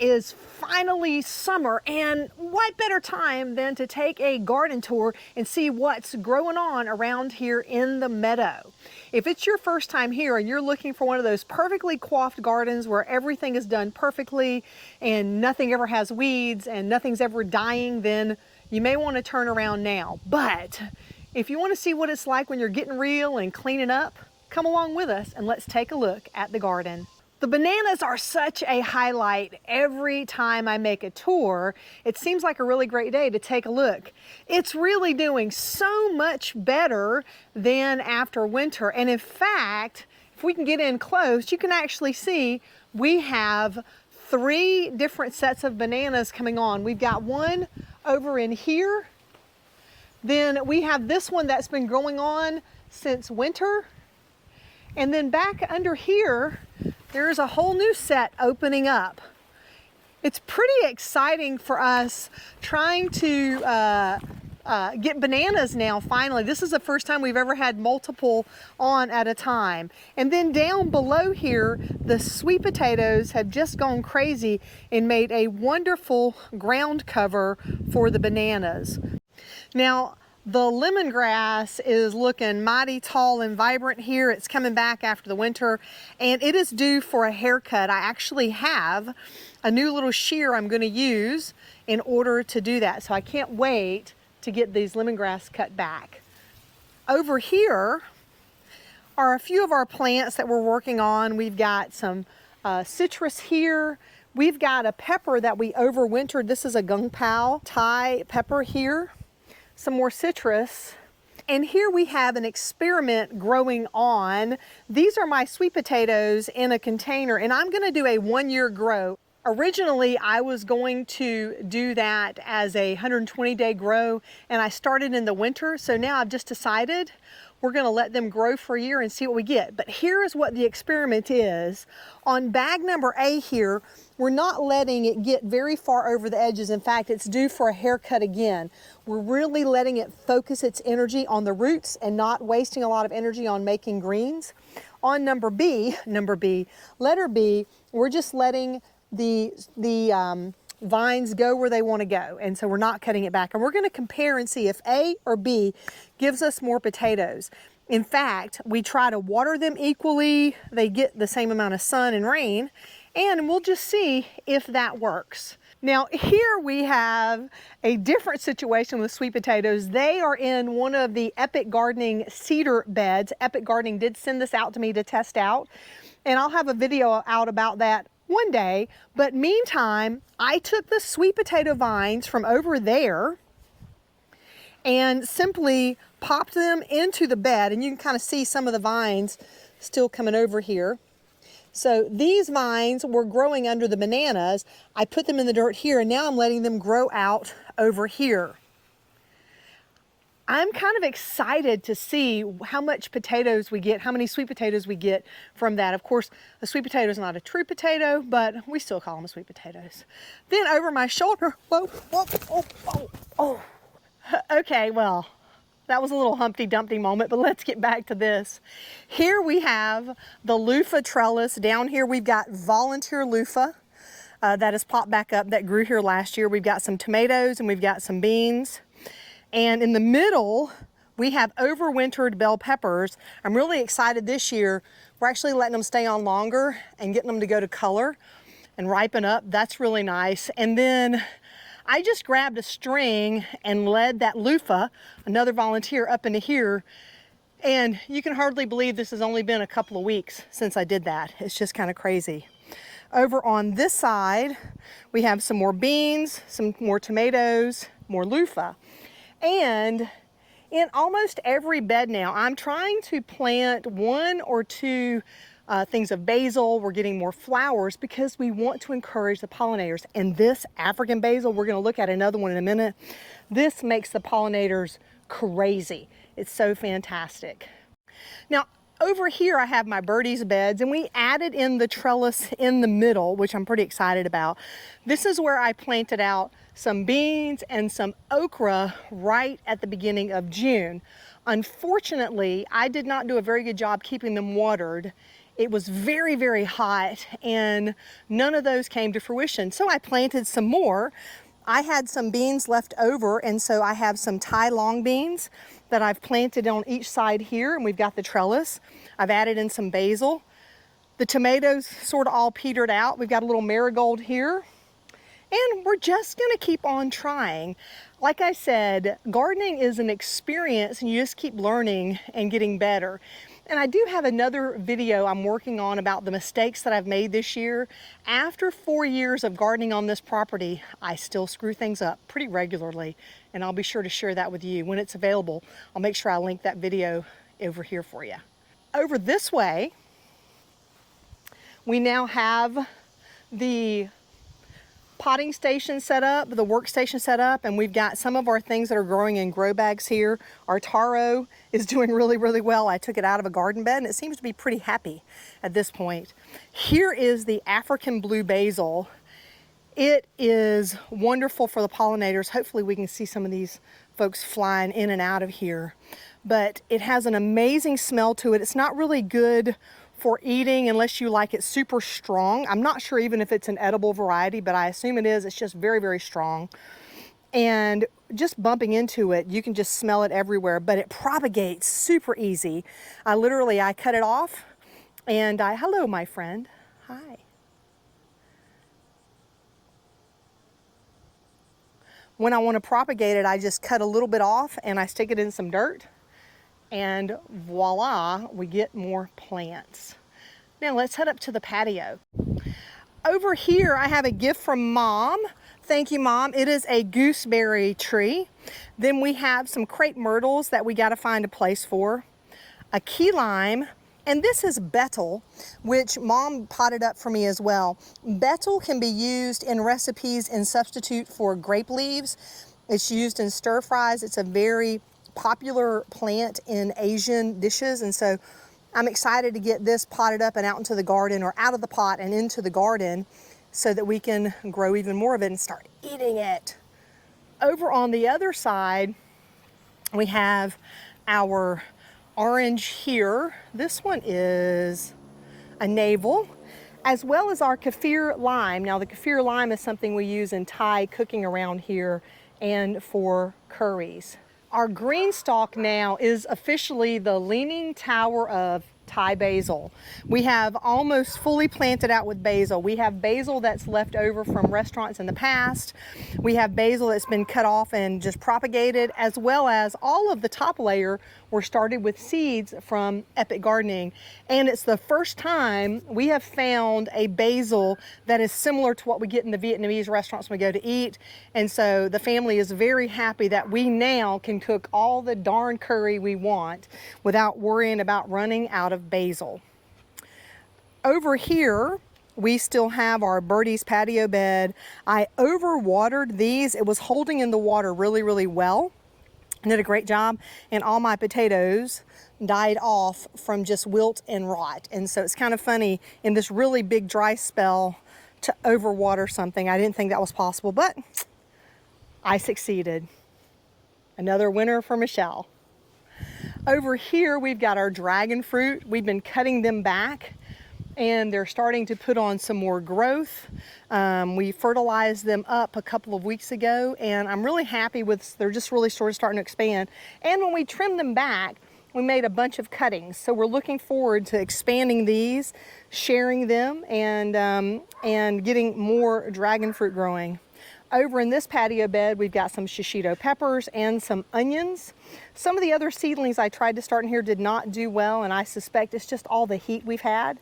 is finally summer, and what better time than to take a garden tour and see what's growing on around here in the meadow. If it's your first time here and you're looking for one of those perfectly coiffed gardens where everything is done perfectly and nothing ever has weeds and nothing's ever dying, then you may want to turn around now. But if you want to see what it's like when you're getting real and cleaning up, come along with us and let's take a look at the garden. The bananas are such a highlight every time I make a tour. It seems like a really great day to take a look. It's really doing so much better than after winter. And in fact, if we can get in close, you can actually see we have 3 different sets of bananas coming on. We've got one over in here. Then we have this one that's been going on since winter. And then back under here, there's a whole new set opening up. It's pretty exciting for us trying to get bananas now finally. This is the first time we've ever had multiple on at a time. And then down below here, the sweet potatoes have just gone crazy and made a wonderful ground cover for the bananas. Now, the lemongrass is looking mighty tall and vibrant here. It's coming back after the winter and it is due for a haircut. I actually have a new little shear I'm going to use in order to do that. So I can't wait to get these lemongrass cut back. Over here are a few of our plants that we're working on. We've got some citrus here. We've got a pepper that we overwintered. This is a gung pao Thai pepper here. Some more citrus. And here we have an experiment growing on. These are my sweet potatoes in a container, and I'm going to do a 1-year grow. Originally, I was going to do that as a 120-day grow, and I started in the winter. So now I've just decided we're going to let them grow for a year and see what we get. But here is what the experiment is. On bag number A here, we're not letting it get very far over the edges. In fact, it's due for a haircut again. We're really letting it focus its energy on the roots and not wasting a lot of energy on making greens. On letter B, we're just letting the vines go where they want to go, and so we're not cutting it back, and we're going to compare and see if A or B gives us more potatoes. In fact, we try to water them equally, they get the same amount of sun and rain, and we'll just see if that works. Now here we have a different situation with sweet potatoes. They are in one of the Epic Gardening cedar beds. Epic Gardening did send this out to me to test out, and I'll have a video out about that one day. But meantime, I took the sweet potato vines from over there and simply popped them into the bed, and you can kind of see some of the vines still coming over here. So these vines were growing under the bananas. I put them in the dirt here, and now I'm letting them grow out over here. I'm kind of excited to see how much potatoes we get, how many sweet potatoes we get from that. Of course, a sweet potato is not a true potato, but we still call them sweet potatoes. Then over my shoulder, whoa, whoa, oh, oh, oh. Okay, well, that was a little Humpty Dumpty moment, but let's get back to this. Here we have the loofah trellis. Down here we've got volunteer loofah that has popped back up that grew here last year. We've got some tomatoes and we've got some beans. And in the middle, we have overwintered bell peppers. I'm really excited this year. We're actually letting them stay on longer and getting them to go to color and ripen up. That's really nice. And then I just grabbed a string and led that loofah, another volunteer, up into here. And you can hardly believe this has only been a couple of weeks since I did that. It's just kind of crazy. Over on this side, we have some more beans, some more tomatoes, more loofah. And in almost every bed now, I'm trying to plant 1 or 2 things of basil. We're getting more flowers because we want to encourage the pollinators. And this African basil, we're going to look at another one in a minute. This makes the pollinators crazy. It's so fantastic. Now, over here I have my birdies beds, and we added in the trellis in the middle, which I'm pretty excited about. This is where I planted out some beans and some okra right at the beginning of June. Unfortunately, I did not do a very good job keeping them watered it was very, very hot, and none of those came to fruition. So I planted some more. I had some beans left over, and so I have some Thai long beans that I've planted on each side here, and we've got the trellis. I've added in some basil. The tomatoes sort of all petered out. We've got a little marigold here, and we're just gonna keep on trying. Like I said, gardening is an experience, and you just keep learning and getting better. And I do have another video I'm working on about the mistakes that I've made this year. After 4 years of gardening on this property, I still screw things up pretty regularly, and I'll be sure to share that with you when it's available. I'll make sure I link that video over here for you. Over this way, we now have the potting station set up, the workstation set up, and we've got some of our things that are growing in grow bags here. Our taro is doing really, really well. I took it out of a garden bed and it seems to be pretty happy at this point. Here is the African blue basil. It is wonderful for the pollinators. Hopefully we can see some of these folks flying in and out of here. But it has an amazing smell to it. It's not really good for eating unless you like it super strong. I'm not sure even if it's an edible variety, but I assume it is. It's just very, very strong. And just bumping into it, you can just smell it everywhere, but it propagates super easy. I cut it off and hello, my friend. Hi. When I want to propagate it, I just cut a little bit off and I stick it in some dirt, and voila, we get more plants. Now let's head up to the patio. Over here, I have a gift from Mom. Thank you, Mom. It is a gooseberry tree. Then we have some crepe myrtles that we got to find a place for, a key lime, and this is betel, which Mom potted up for me as well. Betel can be used in recipes in substitute for grape leaves. It's used in stir fries. It's a very popular plant in Asian dishes, and so I'm excited to get this potted up and out into the garden, or out of the pot and into the garden, so that we can grow even more of it and start eating it. Over on the other side, we have our orange here. This one is a navel, as well as our kaffir lime. Now the kaffir lime is something we use in Thai cooking around here and for curries. Our green stalk now is officially the Leaning Tower of Thai basil. We have almost fully planted out with basil. We have basil that's left over from restaurants in the past. We have basil that's been cut off and just propagated, as well as all of the top layer were started with seeds from Epic Gardening. And it's the first time we have found a basil that is similar to what we get in the Vietnamese restaurants when we go to eat. And so the family is very happy that we now can cook all the darn curry we want without worrying about running out of basil. Over here, we still have our Birdie's patio bed. I overwatered these. It was holding in the water really, really well. Did a great job, and all my potatoes died off from just wilt and rot. And so it's kind of funny in this really big dry spell to overwater something. I didn't think that was possible, but I succeeded. Another winner for Michelle. Over here, we've got our dragon fruit. We've been cutting them back, and they're starting to put on some more growth. We fertilized them up a couple of weeks ago, and I'm really happy with, they're just really sort of starting to expand. And when we trimmed them back, we made a bunch of cuttings. So we're looking forward to expanding these, sharing them, and getting more dragon fruit growing. Over in this patio bed, we've got some shishito peppers and some onions. Some of the other seedlings I tried to start in here did not do well, and I suspect it's just all the heat we've had.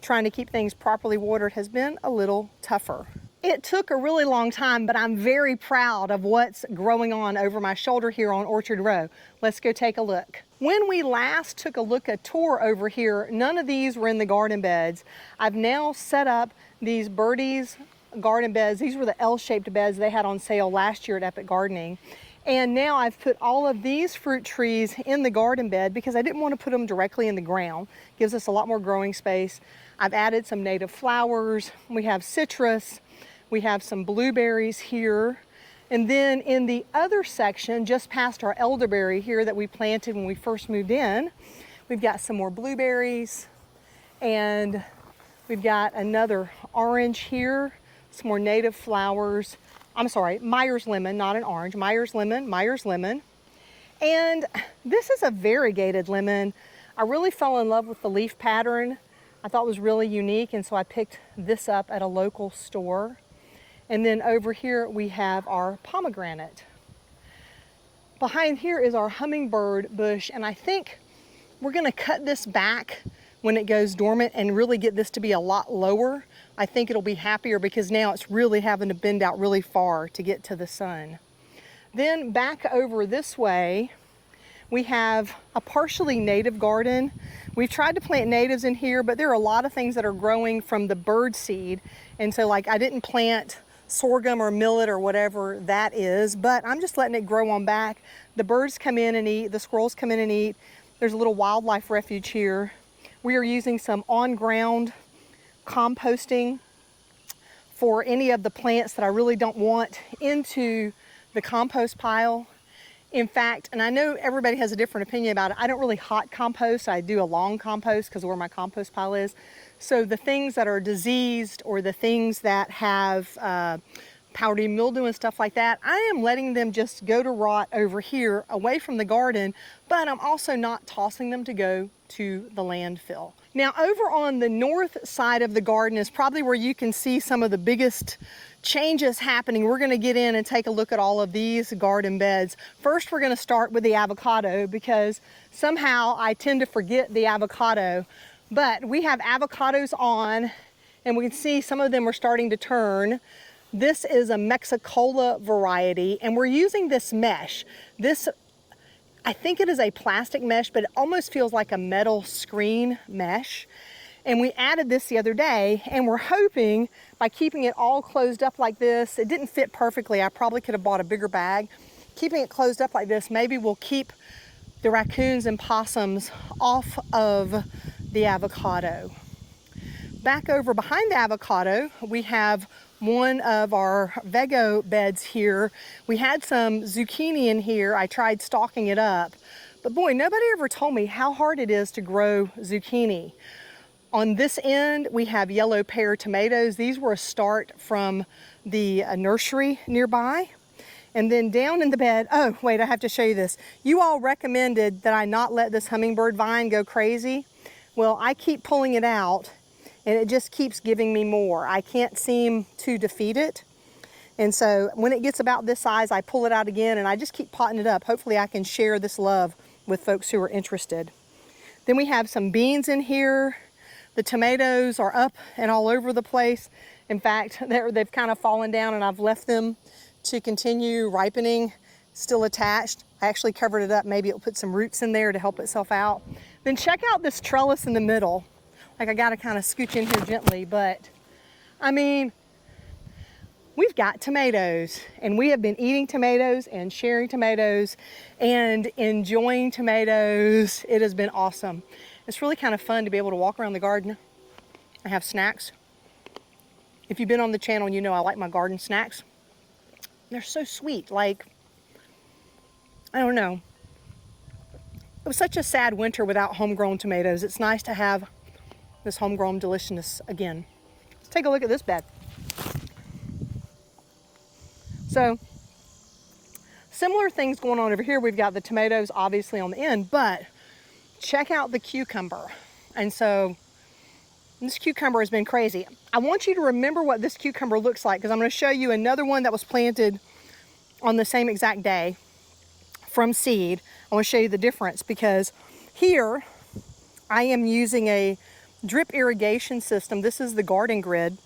Trying to keep things properly watered has been a little tougher. It took a really long time, but I'm very proud of what's growing on over my shoulder here on Orchard Row. Let's go take a look. When we last took a tour over here, none of these were in the garden beds. I've now set up these Birdie's garden beds. These were the L-shaped beds they had on sale last year at Epic Gardening. And now I've put all of these fruit trees in the garden bed because I didn't want to put them directly in the ground. Gives us a lot more growing space. I've added some native flowers. We have citrus. We have some blueberries here. And then in the other section, just past our elderberry here that we planted when we first moved in, we've got some more blueberries. And we've got another orange here, some more native flowers. I'm sorry, Myers lemon, not an orange. Myers lemon, Myers lemon. And this is a variegated lemon. I really fell in love with the leaf pattern. I thought it was really unique, and so I picked this up at a local store. And then over here we have our pomegranate. Behind here is our hummingbird bush, and I think we're gonna cut this back when it goes dormant and really get this to be a lot lower. I think it'll be happier because now it's really having to bend out really far to get to the sun. Then back over this way, we have a partially native garden. We've tried to plant natives in here, but there are a lot of things that are growing from the bird seed. And so like I didn't plant sorghum or millet or whatever that is, but I'm just letting it grow on back. The birds come in and eat, the squirrels come in and eat. There's a little wildlife refuge here. We are using some on-ground composting for any of the plants that I really don't want into the compost pile. In fact, and I know everybody has a different opinion about it, I don't really hot compost. I do a long compost because of where my compost pile is. So the things that are diseased or the things that have powdery mildew and stuff like that, I am letting them just go to rot over here away from the garden, but I'm also not tossing them to go to the landfill. Now over on the north side of the garden is probably where you can see some of the biggest changes happening. We're going to get in and take a look at all of these garden beds. First, we're going to start with the avocado because somehow I tend to forget the avocado. But we have avocados on, and we can see some of them are starting to turn. This is a Mexicola variety, and we're using this mesh. This, I think it is a plastic mesh, but it almost feels like a metal screen mesh. And we added this the other day, and we're hoping by keeping it all closed up like this, it didn't fit perfectly. I probably could have bought a bigger bag. Keeping it closed up like this, maybe we'll keep the raccoons and possums off of the avocado. Back over behind the avocado, we have one of our Vego beds here. We had some zucchini in here. I tried stalking it up, but boy, nobody ever told me how hard it is to grow zucchini. On this end, we have yellow pear tomatoes. These were a start from the nursery nearby. And then down in the bed, oh, wait, I have to show you this. You all recommended that I not let this hummingbird vine go crazy. Well, I keep pulling it out, and it just keeps giving me more. I can't seem to defeat it. And so when it gets about this size, I pull it out again, and I just keep potting it up. Hopefully I can share this love with folks who are interested. Then we have some beans in here. The tomatoes are up and all over the place. In fact, they've kind of fallen down, and I've left them to continue ripening, still attached. I actually covered it up. Maybe it'll put some roots in there to help itself out. Then check out this trellis in the middle. Like I gotta kind of scooch in here gently, but I mean, we've got tomatoes, and we have been eating tomatoes and sharing tomatoes and enjoying tomatoes. It has been awesome. It's really kind of fun to be able to walk around the garden and have snacks. If you've been on the channel, you know I like my garden snacks. They're so sweet. Like, I don't know. It was such a sad winter without homegrown tomatoes. It's nice to have this homegrown deliciousness again. Let's take a look at this bed. So, similar things going on over here. We've got the tomatoes obviously on the end, but check out the cucumber. And so this cucumber has been crazy. I want you to remember what this cucumber looks like, because I'm going to show you another one that was planted on the same exact day from seed. I want to show you the difference, because here I am using a drip irrigation system. This is the Garden Grid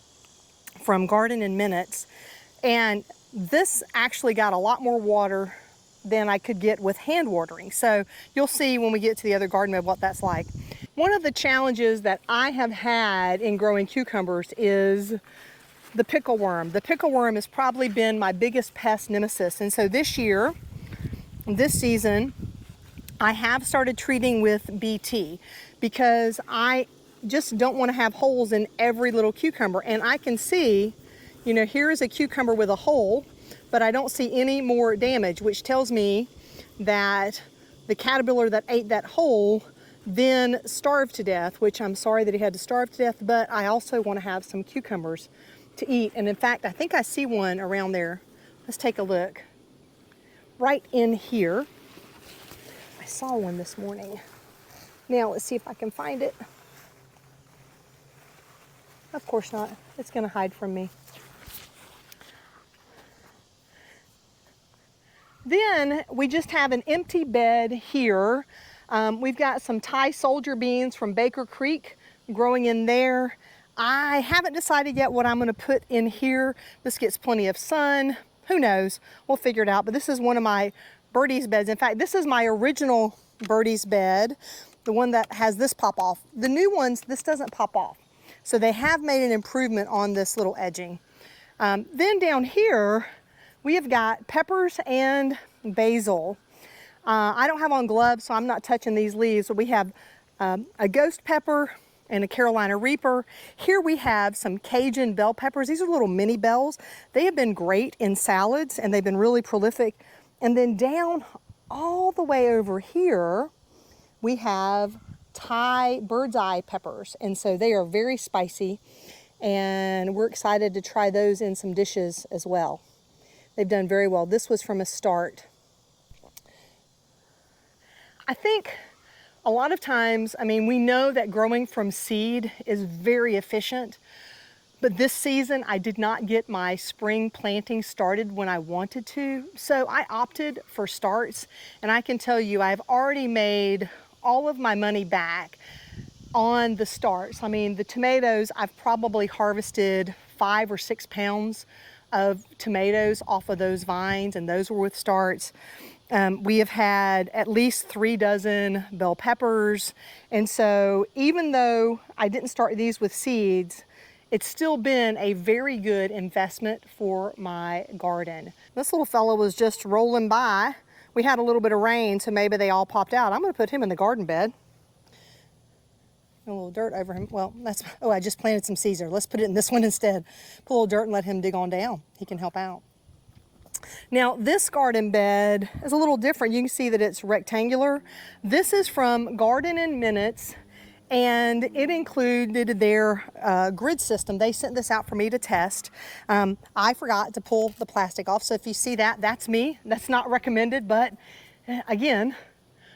from Garden in Minutes, and this actually got a lot more water than I could get with hand watering. So you'll see when we get to the other garden bed what that's like. One of the challenges that I have had in growing cucumbers is the pickle worm. The pickle worm has probably been my biggest pest nemesis. And so this year, this season, I have started treating with BT because I just don't want to have holes in every little cucumber. And I can see, you know, here is a cucumber with a hole, but I don't see any more damage, which tells me that the caterpillar that ate that hole than starve to death, which I'm sorry that he had to starve to death, but I also want to have some cucumbers to eat. And in fact, I think I see one around there. Let's take a look. Right in here. I saw one this morning. Now let's see if I can find it. Of course not. It's going to hide from me. Then we just have an empty bed here. We've got some Thai soldier beans from Baker Creek growing in there. I haven't decided yet what I'm going to put in here. This gets plenty of sun. Who knows? We'll figure it out. But this is one of my birdies beds. In fact, this is my original birdies bed, the one that has this pop off. The new ones, this doesn't pop off. So they have made an improvement on this little edging. Then down here, we have got peppers and basil. I don't have on gloves, so I'm not touching these leaves. So we have a ghost pepper and a Carolina Reaper. Here we have some Cajun bell peppers. These are little mini bells. They have been great in salads, and they've been really prolific. And then down all the way over here, we have Thai bird's eye peppers. And so they are very spicy, and we're excited to try those in some dishes as well. They've done very well. This was from a start. I think a lot of times, I mean, we know that growing from seed is very efficient, but this season I did not get my spring planting started when I wanted to, so I opted for starts, and I can tell you I've already made all of my money back on the starts. I mean, the tomatoes, I've probably harvested 5 or 6 pounds of tomatoes off of those vines, and those were with starts. We have had at least 3 dozen bell peppers, and so even though I didn't start these with seeds, it's still been a very good investment for my garden. This little fellow was just rolling by. We had a little bit of rain, so maybe they all popped out. I'm going to put him in the garden bed. A little dirt over him. Well, that's, oh, I just planted some Caesar. Let's put it in this one instead. Put a little dirt and let him dig on down. He can help out. Now, this garden bed is a little different. You can see that it's rectangular. This is from Garden in Minutes, and it included their grid system. They sent this out for me to test. I forgot to pull the plastic off, so if you see that, that's me. That's not recommended, but again,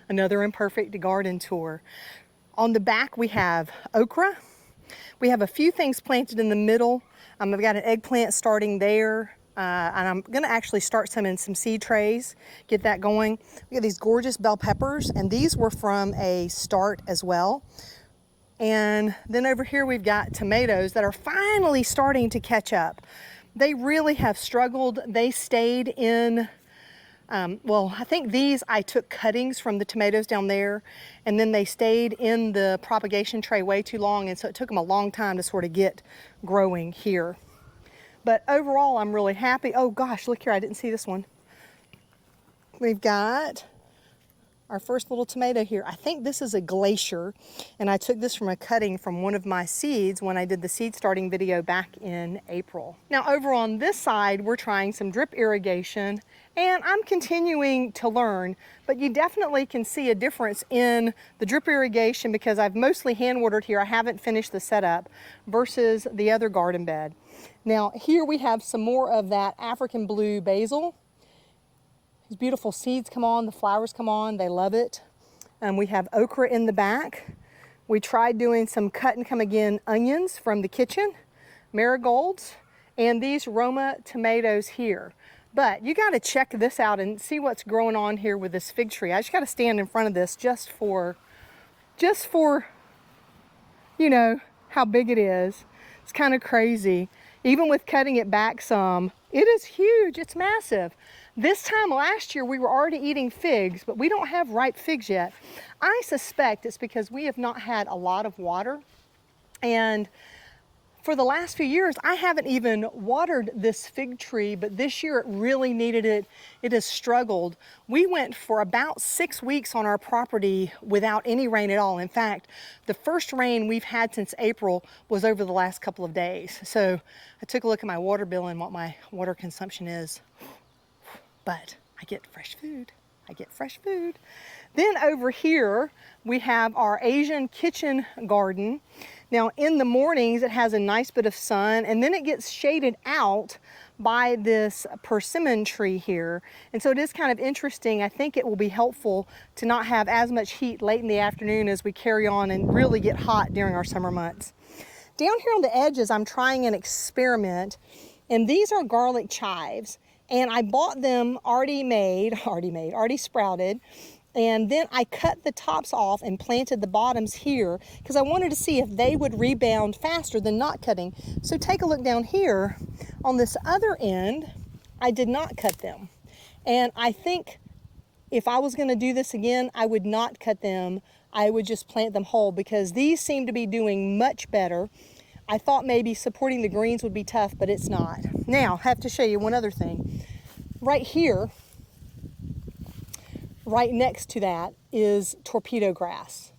another imperfect garden tour. On the back, we have okra. We have a few things planted in the middle. I've got an eggplant starting there. And I'm going to actually start some in some seed trays, get that going. We have these gorgeous bell peppers, and these were from a start as well. And then over here we've got tomatoes that are finally starting to catch up. They really have struggled. They stayed in, well, I think these, I took cuttings from the tomatoes down there, and then they stayed in the propagation tray way too long, and so it took them a long time to sort of get growing here. But overall, I'm really happy. Oh gosh, look here, I didn't see this one. We've got our first little tomato here. I think this is a glacier, and I took this from a cutting from one of my seeds when I did the seed starting video back in April. Now over on this side, we're trying some drip irrigation, and I'm continuing to learn, but you definitely can see a difference in the drip irrigation because I've mostly hand watered here. I haven't finished the setup versus the other garden bed. Now here we have some more of that African blue basil. These beautiful seeds come on, the flowers come on, they love it. We have okra in the back. We tried doing some cut and come again onions from the kitchen, marigolds, and these Roma tomatoes here. But you got to check this out and see what's growing on here with this fig tree. I just got to stand in front of this just for, you know, how big it is. It's kind of crazy. Even with cutting it back some, it is huge, it's massive. This time last year, we were already eating figs, but we don't have ripe figs yet. I suspect it's because we have not had a lot of water. And for the last few years, I haven't even watered this fig tree, but this year it really needed it. It has struggled. We went for about 6 weeks on our property without any rain at all. In fact, the first rain we've had since April was over the last couple of days. So I took a look at my water bill and what my water consumption is. But I get fresh food. I get fresh food. Then over here, we have our Asian kitchen garden. Now in the mornings, it has a nice bit of sun, and then it gets shaded out by this persimmon tree here. And so it is kind of interesting. I think it will be helpful to not have as much heat late in the afternoon as we carry on and really get hot during our summer months. Down here on the edges, I'm trying an experiment, and these are garlic chives. And I bought them already sprouted. And then I cut the tops off and planted the bottoms here because I wanted to see if they would rebound faster than not cutting. So take a look down here. On this other end, I did not cut them. And I think if I was going to do this again, I would not cut them. I would just plant them whole because these seem to be doing much better. I thought maybe supporting the greens would be tough, but it's not. Now, I have to show you one other thing. Right here, right next to that is torpedo grass.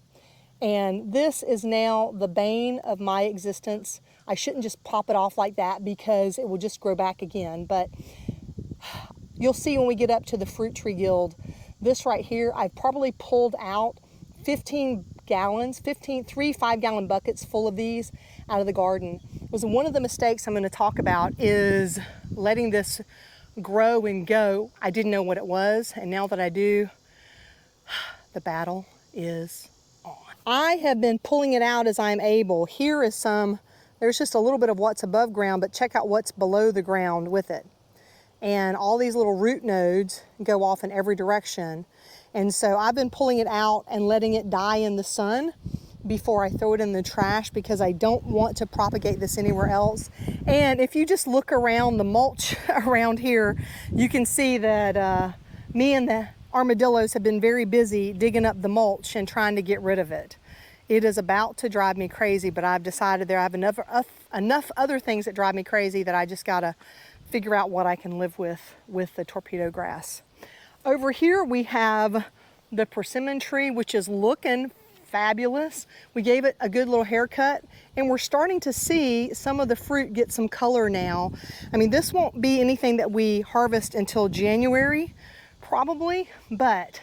And this is now the bane of my existence. I shouldn't just pop it off like that because it will just grow back again. But you'll see when we get up to the fruit tree guild, this right here, I've probably pulled out 15 gallons, 3 5-gallon buckets full of these out of the garden. It was one of the mistakes I'm going to talk about is letting this grow and go. I didn't know what it was, and now that I do, the battle is on. I have been pulling it out as I'm able. Here is there's just a little bit of what's above ground, but check out what's below the ground with it. And all these little root nodes go off in every direction. And so I've been pulling it out and letting it die in the sun before I throw it in the trash because I don't want to propagate this anywhere else. And if you just look around the mulch around here, you can see that me and the armadillos have been very busy digging up the mulch and trying to get rid of it. It is about to drive me crazy, but I've decided I have enough other things that drive me crazy that I just gotta figure out what I can live with the torpedo grass. Over here we have the persimmon tree, which is looking fabulous. We gave it a good little haircut, and we're starting to see some of the fruit get some color now. I mean, this won't be anything that we harvest until January, probably, but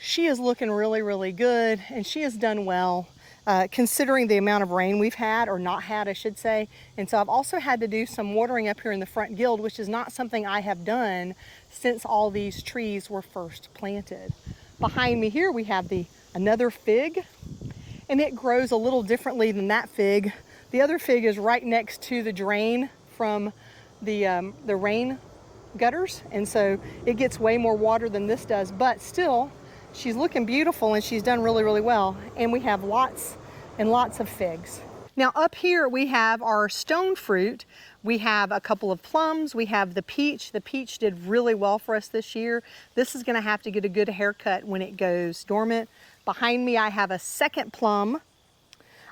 she is looking really, really good, and she has done well considering the amount of rain we've had, or not had, I should say. And so I've also had to do some watering up here in the front guild, which is not something I have done since all these trees were first planted. Behind me here we have another fig, and it grows a little differently than that fig. The other fig is right next to the drain from the rain gutters, and so it gets way more water than this does, but still she's looking beautiful and she's done really, really well. And we have lots and lots of figs. Now up here we have our stone fruit. We have a couple of plums. We have the peach. The peach did really well for us this year. This is gonna have to get a good haircut when it goes dormant. Behind me I have a second plum.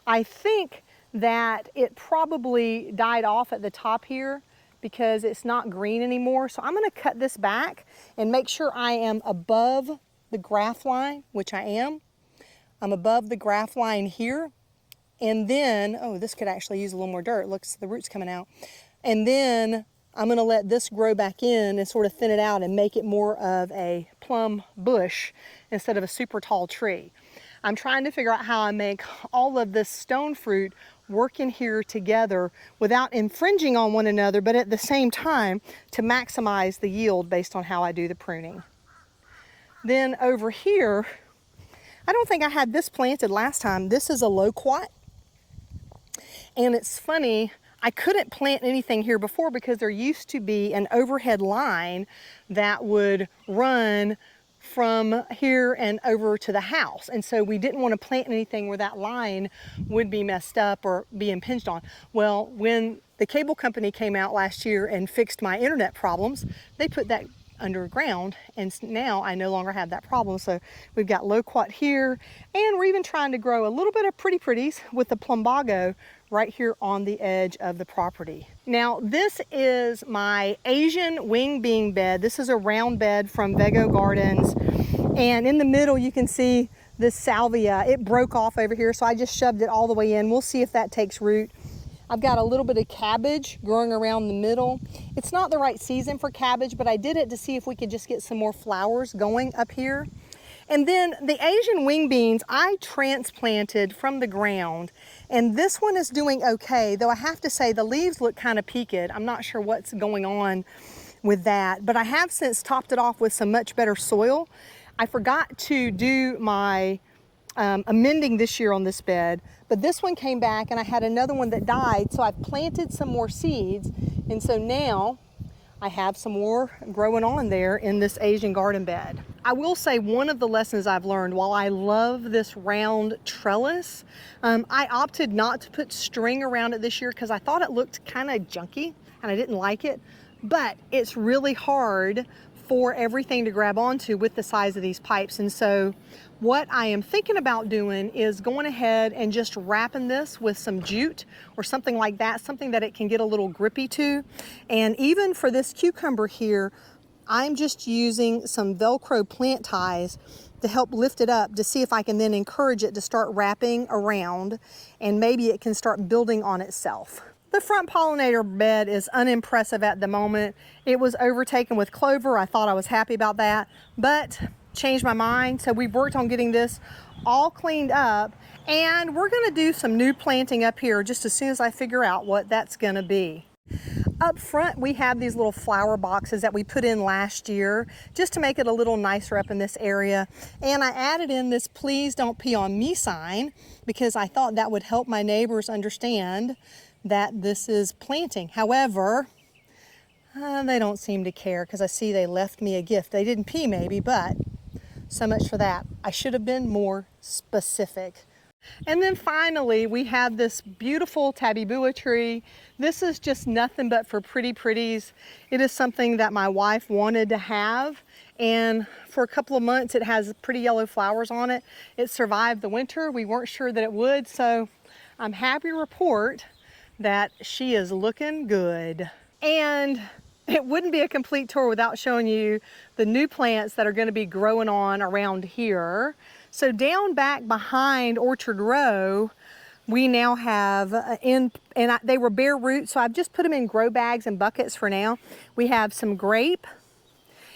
I think that it probably died off at the top here because it's not green anymore. So I'm gonna cut this back and make sure I am above the graft line, which I am. I'm above the graft line here. And then, oh, this could actually use a little more dirt. Looks, the roots coming out. And then I'm gonna let this grow back in and sort of thin it out and make it more of a plum bush instead of a super tall tree. I'm trying to figure out how I make all of this stone fruit work in here together without infringing on one another, but at the same time to maximize the yield based on how I do the pruning. Then over here, I don't think I had this planted last time. This is a loquat. And it's funny, I couldn't plant anything here before because there used to be an overhead line that would run from here and over to the house. And so we didn't want to plant anything where that line would be messed up or be impinged on. Well, when the cable company came out last year and fixed my internet problems, they put that underground, and now I no longer have that problem. So we've got loquat here, and we're even trying to grow a little bit of pretties with the plumbago right here on the edge of the property. Now this is my Asian wing bean bed. This is a round bed from Vego Gardens, and in the middle you can see this salvia. It broke off over here, so I just shoved it all the way in. We'll see if that takes root. I've got a little bit of cabbage growing around the middle. It's not the right season for cabbage, but I did it to see if we could just get some more flowers going up here. And then the Asian wing beans I transplanted from the ground, and this one is doing okay, though I have to say the leaves look kind of peaked. I'm not sure what's going on with that, but I have since topped it off with some much better soil. I forgot to do my amending this year on this bed, but this one came back and I had another one that died, so I've planted some more seeds, and so now I have some more growing on there in this Asian garden bed. I will say one of the lessons I've learned, while I love this round trellis, I opted not to put string around it this year because I thought it looked kind of junky and I didn't like it, but it's really hard for everything to grab onto with the size of these pipes. And so what I am thinking about doing is going ahead and just wrapping this with some jute or something like that, something that it can get a little grippy to. And even for this cucumber here, I'm just using some Velcro plant ties to help lift it up to see if I can then encourage it to start wrapping around, and maybe it can start building on itself. The front pollinator bed is unimpressive at the moment. It was overtaken with clover. I thought I was happy about that, but changed my mind. So we've worked on getting this all cleaned up, and we're gonna do some new planting up here just as soon as I figure out what that's gonna be. Up front, we have these little flower boxes that we put in last year just to make it a little nicer up in this area. And I added in this "Please Don't Pee on Me" sign because I thought that would help my neighbors understand that this is planting. However, they don't seem to care because I see they left me a gift. They didn't pee maybe, but so much for that. I should have been more specific. And then finally, we have this beautiful tabibua tree. This is just nothing but for pretty pretties. It is something that my wife wanted to have, and for a couple of months it has pretty yellow flowers on it. It survived the winter. We weren't sure that it would, so I'm happy to report that she is looking good. And it wouldn't be a complete tour without showing you the new plants that are going to be growing on around here. So down back behind Orchard Row, we now have they were bare roots, so I've just put them in grow bags and buckets for now. We have some grape,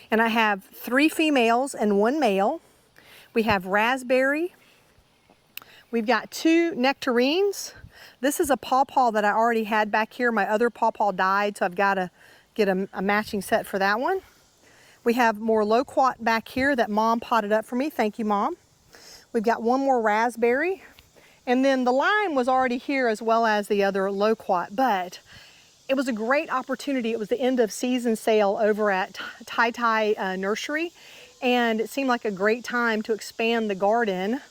and I have 3 females and 1 male. We have raspberry. We've got 2 nectarines. This is a pawpaw that I already had back here. My other pawpaw died, so I've got to get a matching set for that one. We have more loquat back here that Mom potted up for me. Thank you, Mom. We've got 1 more raspberry. And then the lime was already here as well as the other loquat, but it was a great opportunity. It was the end of season sale over at Tai Tai Nursery, and it seemed like a great time to expand the garden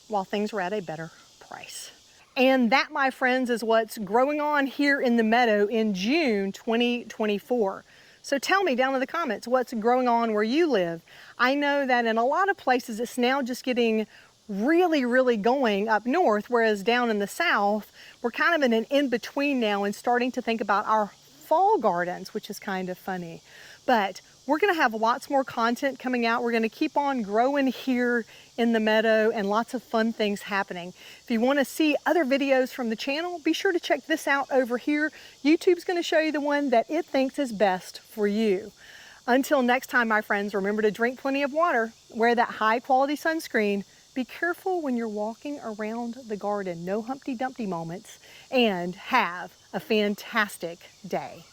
while things were at a better price. And that, my friends, is what's growing on here in the meadow in June 2024. So tell me down in the comments what's growing on where you live. I know that in a lot of places it's now just getting really going up north, whereas down in the south we're kind of in an in-between now and starting to think about our fall gardens, which is kind of funny. But we're going to have lots more content coming out. We're going to keep on growing here in the meadow and lots of fun things happening. If you want to see other videos from the channel, be sure to check this out over here. YouTube's going to show you the one that it thinks is best for you. Until next time, my friends, remember to drink plenty of water, wear that high quality sunscreen, be careful when you're walking around the garden, no Humpty Dumpty moments, and have a fantastic day.